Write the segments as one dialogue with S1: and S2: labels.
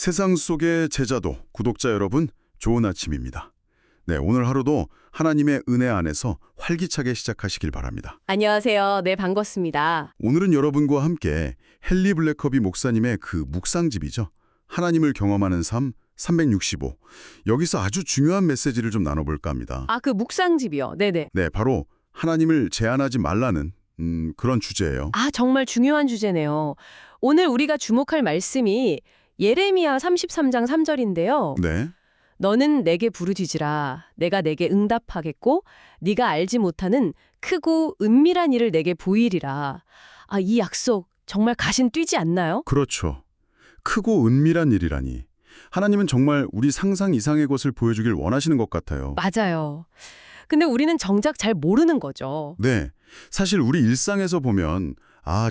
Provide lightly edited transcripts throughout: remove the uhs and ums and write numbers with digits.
S1: 세상 속의 제자도 구독자 여러분, 좋은 아침입니다. 네, 오늘 하루도 하나님의 은혜 안에서 활기차게 시작하시길 바랍니다.
S2: 안녕하세요. 네, 반갑습니다.
S1: 오늘은 여러분과 함께 헨리 블랙커비 목사님의 그 묵상집이죠. 하나님을 경험하는 삶 365. 여기서 아주 중요한 메시지를 좀 나눠볼까 합니다.
S2: 그 묵상집이요. 네네.
S1: 네, 바로 하나님을 제한하지 말라는 그런 주제예요.
S2: 정말 중요한 주제네요. 오늘 우리가 주목할 말씀이 예레미야 33장 3절인데요.
S1: 네.
S2: 너는 내게 부르짖으라. 내가 내게 응답하겠고 네가 알지 못하는 크고 은밀한 일을 내게 보이리라. 이 약속 정말 가신 뛰지 않나요?
S1: 그렇죠. 크고 은밀한 일이라니. 하나님은 정말 우리 상상 이상의 것을 보여주길 원하시는 것 같아요.
S2: 맞아요. 근데 우리는 정작 잘 모르는 거죠.
S1: 네. 사실 우리 일상에서 보면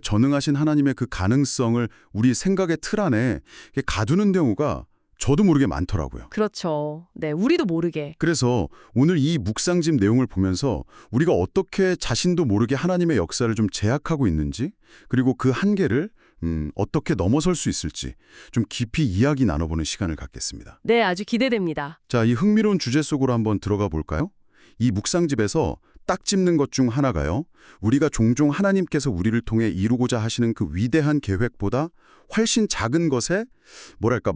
S1: 전능하신 하나님의 그 가능성을 우리 생각의 틀 안에 가두는 경우가 저도 모르게 많더라고요.
S2: 그렇죠. 네, 우리도 모르게.
S1: 그래서 오늘 이 묵상집 내용을 보면서 우리가 어떻게 자신도 모르게 하나님의 역사를 좀 제약하고 있는지, 그리고 그 한계를 어떻게 넘어설 수 있을지 좀 깊이 이야기 나눠보는 시간을 갖겠습니다.
S2: 네, 아주 기대됩니다.
S1: 자, 이 흥미로운 주제 속으로 한번 들어가 볼까요? 이 묵상집에서 딱 짚는 것 중 하나가요. 우리가 종종 하나님께서 우리를 통해 이루고자 하시는 그 위대한 계획보다 훨씬 작은 것에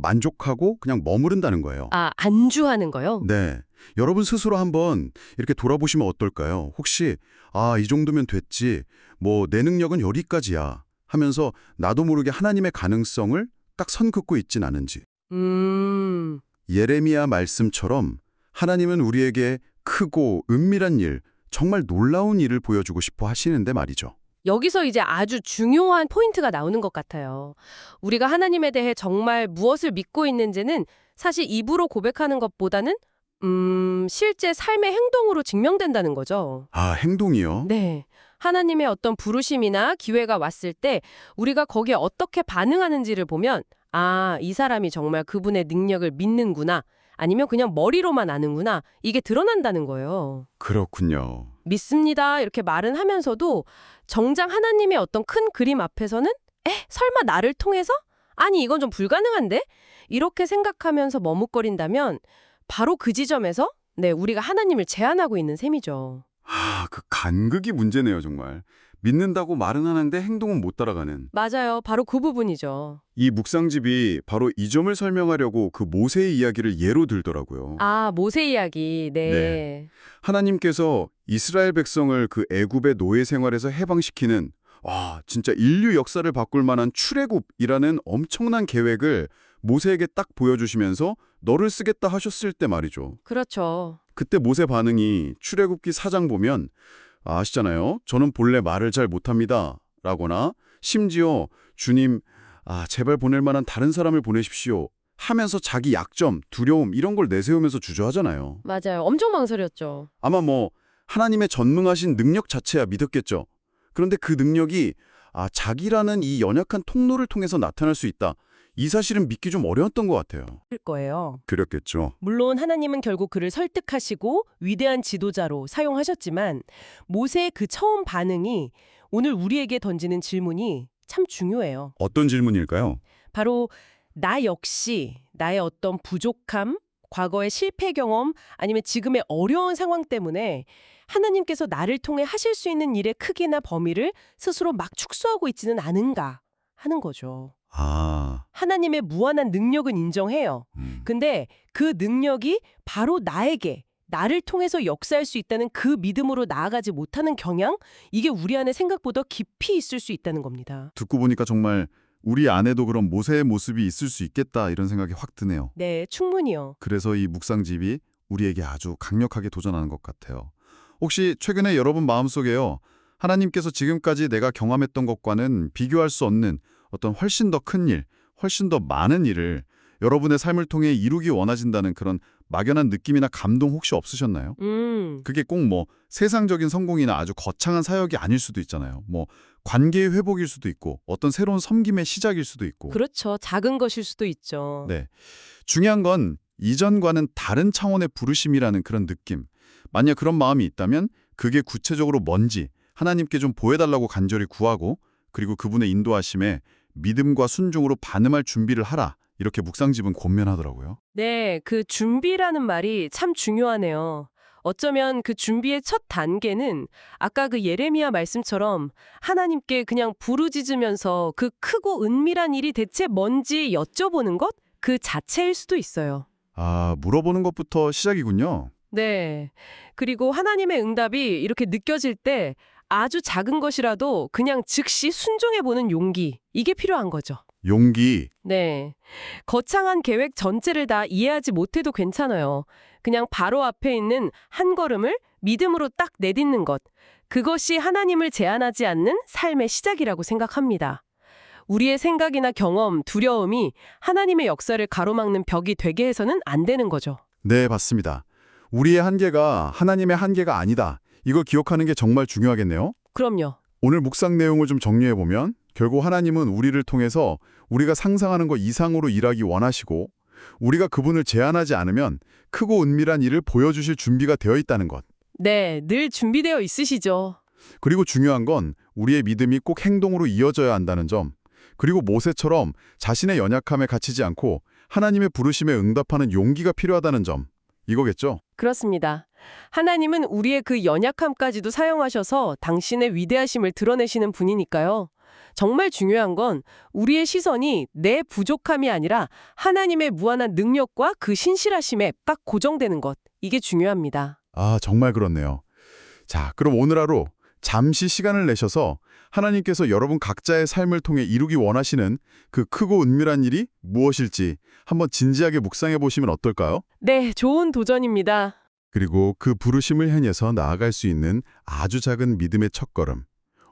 S1: 만족하고 그냥 머무른다는 거예요.
S2: 안주하는 거요?
S1: 네. 여러분 스스로 한번 이렇게 돌아보시면 어떨까요? 혹시 이 정도면 됐지, 내 능력은 여기까지야 하면서 나도 모르게 하나님의 가능성을 딱 선 긋고 있진 않은지. 예레미야 말씀처럼 하나님은 우리에게 크고 은밀한 일, 정말 놀라운 일을 보여주고 싶어 하시는데 말이죠.
S2: 여기서 이제 아주 중요한 포인트가 나오는 것 같아요. 우리가 하나님에 대해 정말 무엇을 믿고 있는지는 사실 입으로 고백하는 것보다는 실제 삶의 행동으로 증명된다는 거죠.
S1: 행동이요?
S2: 네. 하나님의 어떤 부르심이나 기회가 왔을 때 우리가 거기에 어떻게 반응하는지를 보면 이 사람이 정말 그분의 능력을 믿는구나. 아니면 그냥 머리로만 아는구나. 이게 드러난다는 거예요.
S1: 그렇군요.
S2: 믿습니다. 이렇게 말은 하면서도 정작 하나님의 어떤 큰 그림 앞에서는 설마 나를 통해서? 아니 이건 좀 불가능한데? 이렇게 생각하면서 머뭇거린다면 바로 그 지점에서 우리가 하나님을 제한하고 있는 셈이죠.
S1: 그 간극이 문제네요, 정말. 믿는다고 말은 하는데 행동은 못 따라가는.
S2: 맞아요. 바로 그 부분이죠.
S1: 이 묵상집이 바로 이 점을 설명하려고 그 모세의 이야기를 예로 들더라고요.
S2: 모세 이야기. 네.
S1: 하나님께서 이스라엘 백성을 그 애굽의 노예 생활에서 해방시키는 진짜 인류 역사를 바꿀 만한 출애굽이라는 엄청난 계획을 모세에게 딱 보여주시면서 너를 쓰겠다 하셨을 때 말이죠.
S2: 그렇죠.
S1: 그때 모세 반응이 출애굽기 4장 보면 아시잖아요. 저는 본래 말을 잘 못합니다. 라거나 심지어 주님, 제발 보낼 만한 다른 사람을 보내십시오. 하면서 자기 약점, 두려움 이런 걸 내세우면서 주저하잖아요.
S2: 맞아요. 엄청 망설였죠.
S1: 아마 하나님의 전능하신 능력 자체야 믿었겠죠. 그런데 그 능력이 자기라는 이 연약한 통로를 통해서 나타날 수 있다. 이 사실은 믿기 좀 어려웠던 것 같아요.
S3: 거예요.
S1: 그랬겠죠.
S3: 물론 하나님은 결국 그를 설득하시고 위대한 지도자로 사용하셨지만 모세의 그 처음 반응이 오늘 우리에게 던지는 질문이 참 중요해요.
S1: 어떤 질문일까요?
S3: 바로 나 역시 나의 어떤 부족함, 과거의 실패 경험 아니면 지금의 어려운 상황 때문에 하나님께서 나를 통해 하실 수 있는 일의 크기나 범위를 스스로 막 축소하고 있지는 않은가 하는 거죠. 하나님의 무한한 능력은 인정해요. 근데 그 능력이 바로 나를 통해서 역사할 수 있다는 그 믿음으로 나아가지 못하는 경향? 이게 우리 안에 생각보다 깊이 있을 수 있다는 겁니다.
S1: 듣고 보니까 정말 우리 안에도 그런 모세의 모습이 있을 수 있겠다 이런 생각이 확 드네요.
S3: 네, 충분히요.
S1: 그래서 이 묵상집이 우리에게 아주 강력하게 도전하는 것 같아요. 혹시 최근에 여러분 마음속에요, 하나님께서 지금까지 내가 경험했던 것과는 비교할 수 없는 어떤 훨씬 더 큰 일, 훨씬 더 많은 일을 여러분의 삶을 통해 이루기 원하신다는 그런 막연한 느낌이나 감동 혹시 없으셨나요? 그게 꼭 세상적인 성공이나 아주 거창한 사역이 아닐 수도 있잖아요. 관계의 회복일 수도 있고 어떤 새로운 섬김의 시작일 수도 있고.
S3: 그렇죠. 작은 것일 수도 있죠.
S1: 네. 중요한 건 이전과는 다른 차원의 부르심이라는 그런 느낌. 만약 그런 마음이 있다면 그게 구체적으로 뭔지 하나님께 좀 보여달라고 간절히 구하고, 그리고 그분의 인도하심에 믿음과 순종으로 반응할 준비를 하라. 이렇게 묵상집은 권면하더라고요.
S3: 네, 그 준비라는 말이 참 중요하네요. 어쩌면 그 준비의 첫 단계는 아까 그 예레미야 말씀처럼 하나님께 그냥 부르짖으면서 그 크고 은밀한 일이 대체 뭔지 여쭤보는 것? 그 자체일 수도 있어요.
S1: 아, 물어보는 것부터 시작이군요.
S3: 네. 그리고 하나님의 응답이 이렇게 느껴질 때 아주 작은 것이라도 그냥 즉시 순종해보는 용기, 이게 필요한 거죠.
S1: 용기.
S3: 네. 거창한 계획 전체를 다 이해하지 못해도 괜찮아요. 그냥 바로 앞에 있는 한 걸음을 믿음으로 딱 내딛는 것. 그것이 하나님을 제한하지 않는 삶의 시작이라고 생각합니다. 우리의 생각이나 경험, 두려움이 하나님의 역사를 가로막는 벽이 되게 해서는 안 되는 거죠.
S1: 네, 맞습니다. 우리의 한계가 하나님의 한계가 아니다. 이걸 기억하는 게 정말 중요하겠네요.
S3: 그럼요.
S1: 오늘 묵상 내용을 좀 정리해보면 결국 하나님은 우리를 통해서 우리가 상상하는 것 이상으로 일하기 원하시고 우리가 그분을 제한하지 않으면 크고 은밀한 일을 보여주실 준비가 되어 있다는 것.
S3: 네, 늘 준비되어 있으시죠.
S1: 그리고 중요한 건 우리의 믿음이 꼭 행동으로 이어져야 한다는 점. 그리고 모세처럼 자신의 연약함에 갇히지 않고 하나님의 부르심에 응답하는 용기가 필요하다는 점. 이거겠죠?
S3: 그렇습니다. 하나님은 우리의 그 연약함까지도 사용하셔서 당신의 위대하심을 드러내시는 분이니까요. 정말 중요한 건 우리의 시선이 내 부족함이 아니라 하나님의 무한한 능력과 그 신실하심에 딱 고정되는 것. 이게 중요합니다.
S1: 아, 정말 그렇네요. 자, 그럼 오늘 하루 잠시 시간을 내셔서 하나님께서 여러분 각자의 삶을 통해 이루기 원하시는 그 크고 은밀한 일이 무엇일지 한번 진지하게 묵상해 보시면 어떨까요?
S3: 네, 좋은 도전입니다.
S1: 그리고 그 부르심을 향해서 나아갈 수 있는 아주 작은 믿음의 첫걸음,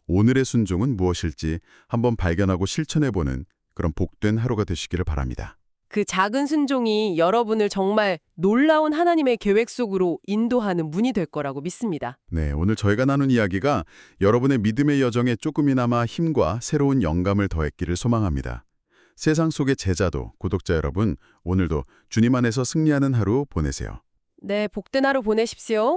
S1: 오늘의 순종은 무엇일지 한번 발견하고 실천해보는 그런 복된 하루가 되시기를 바랍니다.
S3: 그 작은 순종이 여러분을 정말 놀라운 하나님의 계획 속으로 인도하는 문이 될 거라고 믿습니다.
S1: 네, 오늘 저희가 나눈 이야기가 여러분의 믿음의 여정에 조금이나마 힘과 새로운 영감을 더했기를 소망합니다. 세상 속의 제자도, 구독자 여러분, 오늘도 주님 안에서 승리하는 하루 보내세요.
S3: 네, 복된 하루 보내십시오.